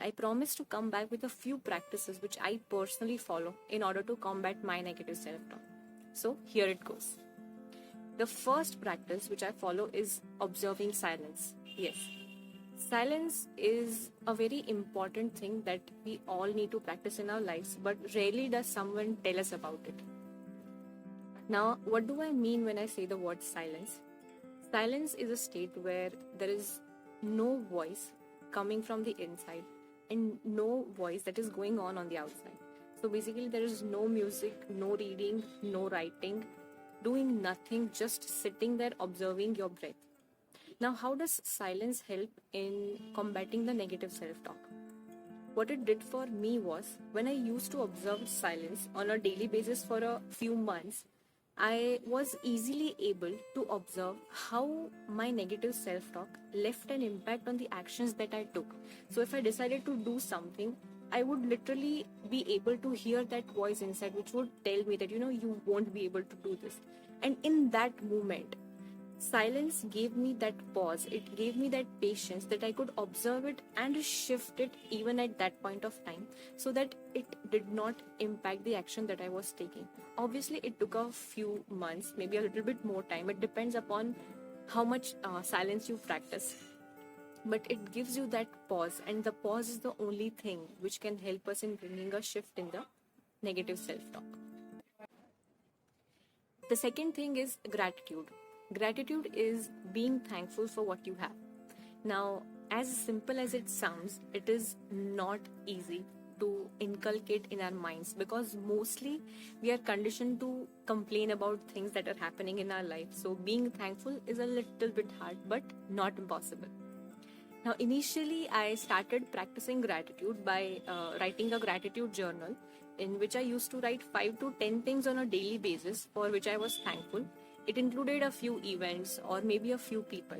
I promise to come back with a few practices which I personally follow in order to combat my negative self talk. So, here it goes. The first practice which I follow is observing silence. Yes, silence is a very important thing that we all need to practice in our lives, but rarely does someone tell us about it. Now, what do I mean when I say the word silence? Silence is a state where there is no voice coming from the inside and no voice that is going on the outside. So basically, there is no music, no reading, no writing, doing nothing, just sitting there observing your breath. Now, how does silence help in combating the negative self talk? What it did for me was when I used to observe silence on a daily basis for a few months, I was easily able to observe how my negative self talk left an impact on the actions that I took. So, if I decided to do something, I would literally be able to hear that voice inside which would tell me that you won't be able to do this. And in that moment, silence gave me that pause, it gave me that patience that I could observe it and shift it even at that point of time so that it did not impact the action that I was taking. Obviously, it took a few months, maybe a little bit more time. It depends upon how much silence you practice. But it gives you that pause, and the pause is the only thing which can help us in bringing a shift in the negative self talk. The second thing is gratitude. Gratitude is being thankful for what you have. Now, as simple as it sounds, it is not easy to inculcate in our minds because mostly we are conditioned to complain about things that are happening in our life. So, being thankful is a little bit hard, but not impossible. Now, initially, I started practicing gratitude by writing a gratitude journal in which I used to write 5 to 10 things on a daily basis for which I was thankful. It included a few events or maybe a few people.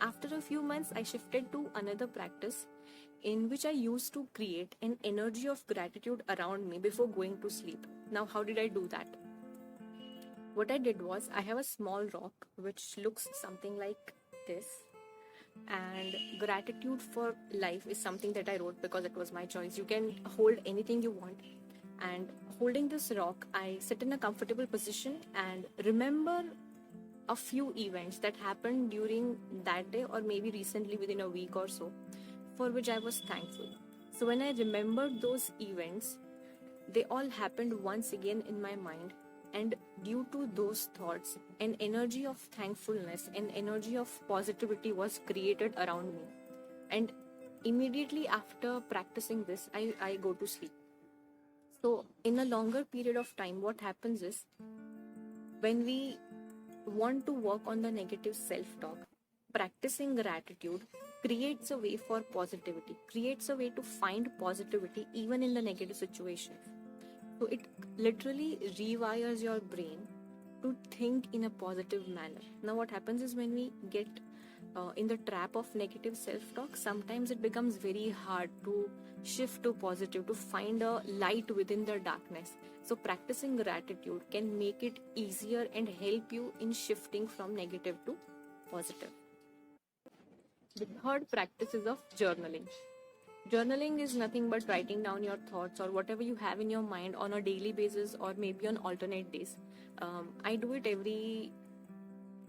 After a few months, I shifted to another practice in which I used to create an energy of gratitude around me before going to sleep. Now, how did I do that? What I did was, I have a small rock which looks something like this, and gratitude for life is something that I wrote because it was my choice. You can hold anything you want, and holding this rock, I sit in a comfortable position and remember a few events that happened during that day or maybe recently within a week or so for which I was thankful. So when I remembered those events, they all happened once again in my mind, and due to those thoughts, an energy of thankfulness, an energy of positivity was created around me. And immediately after practicing this, I go to sleep. So in a longer period of time, what happens is when we want to work on the negative self-talk, practicing gratitude creates a way for positivity, creates a way to find positivity even in the negative situations. So it literally rewires your brain to think in a positive manner. Now what happens is when we get in the trap of negative self-talk, sometimes it becomes very hard to shift to positive, to find a light within the darkness. So practicing gratitude can make it easier and help you in shifting from negative to positive. The third practice is of journaling. Journaling is nothing but writing down your thoughts or whatever you have in your mind on a daily basis or maybe on alternate days. I do it every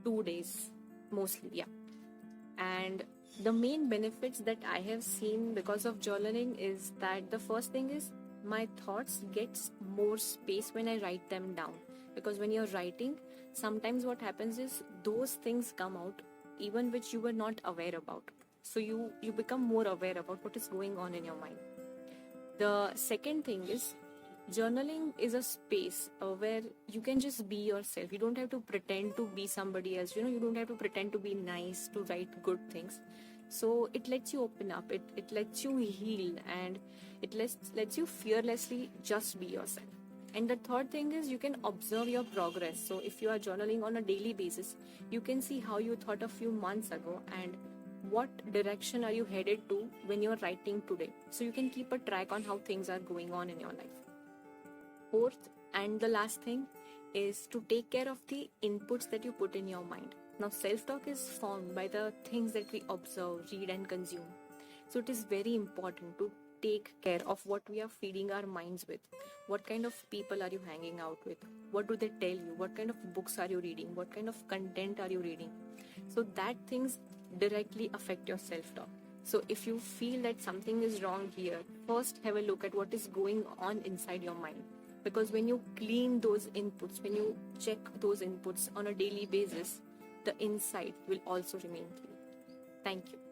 2 days, mostly, yeah. And the main benefits that I have seen because of journaling is that the first thing is my thoughts gets more space when I write them down. Because when you're writing, sometimes what happens is those things come out even which you were not aware about. So you become more aware about what is going on in your mind. The second thing is journaling is a space where you can just be yourself. You don't have to pretend to be somebody else. You don't have to pretend to be nice, to write good things. So it lets you open up, it lets you heal, and it lets you fearlessly just be yourself. And the third thing is you can observe your progress. So if you are journaling on a daily basis, you can see how you thought a few months ago and what direction are you headed to when you're writing today. So you can keep a track on how things are going on in your life. Fourth and the last thing is to take care of the inputs that you put in your mind. Now, self-talk is formed by the things that we observe, read, and consume. So it is very important to take care of what we are feeding our minds with. What kind of people are you hanging out with? What do they tell you? What kind of books are you reading? What kind of content are you reading? So that things directly affect your self-talk. So if you feel that something is wrong here, first have a look at what is going on inside your mind. Because when you clean those inputs, when you check those inputs on a daily basis, the inside will also remain clean. Thank you.